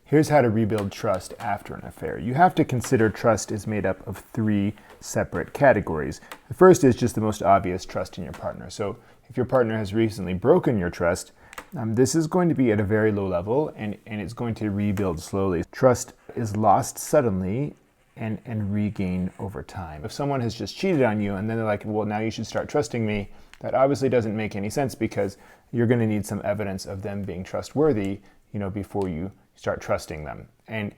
Here's how to rebuild trust after an affair. You have to consider trust is made up of three separate categories. The first is just the most obvious, trust in your partner. So if your partner has recently broken your trust, this is going to be at a very low level and it's going to rebuild slowly. Trust is lost suddenly and regained over time. If someone has just cheated on you and then they're like, well, now you should start trusting me, that obviously doesn't make any sense because you're going to need some evidence of them being trustworthy, before you start trusting them. And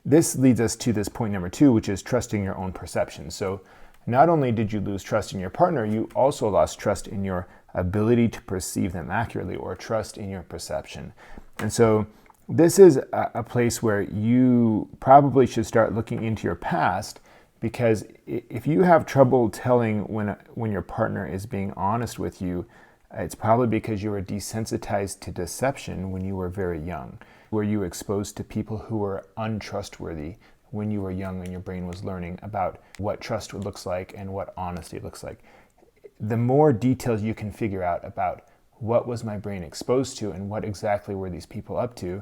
this leads us to this point number 2, which is trusting your own perception. So not only did you lose trust in your partner, you also lost trust in your ability to perceive them accurately, or trust in your perception. And so this is a place where you probably should start looking into your past, because if you have trouble telling when your partner is being honest with you, it's probably because you were desensitized to deception when you were very young. Were you exposed to people who were untrustworthy when you were young and your brain was learning about what trust looks like and what honesty looks like? The more details you can figure out about what was my brain exposed to and what exactly were these people up to,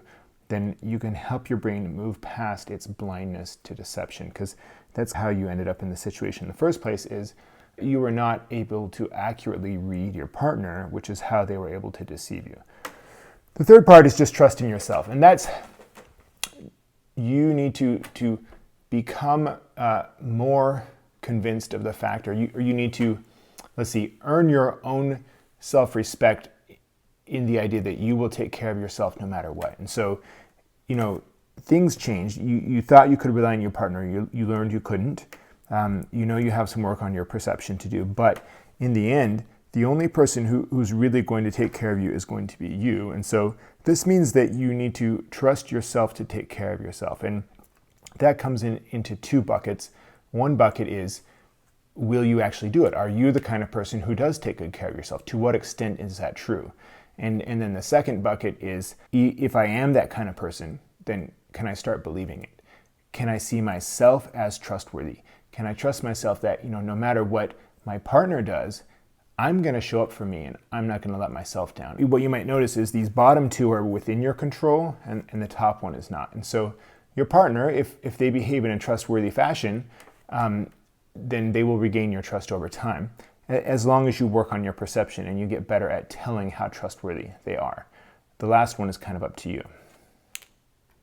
then you can help your brain move past its blindness to deception, because that's how you ended up in the situation in the first place. Is you were not able to accurately read your partner, which is how they were able to deceive you. The third part is just trusting yourself, and that's you need to become more convinced of the fact, or you need to, earn your own self-respect in the idea that you will take care of yourself no matter what. And so, things changed. You thought you could rely on your partner. You learned you couldn't. You have some work on your perception to do. But in the end, the only person who's really going to take care of you is going to be you. And so this means that you need to trust yourself to take care of yourself. And that comes into two buckets. One bucket is, will you actually do it? Are you the kind of person who does take good care of yourself? To what extent is that true? And then the second bucket is, if I am that kind of person, then can I start believing it? Can I see myself as trustworthy? Can I trust myself that, no matter what my partner does, I'm going to show up for me and I'm not going to let myself down? What you might notice is these bottom two are within your control and the top one is not. And so your partner, if they behave in a trustworthy fashion, then they will regain your trust over time, as long as you work on your perception and you get better at telling how trustworthy they are. The last one is kind of up to you.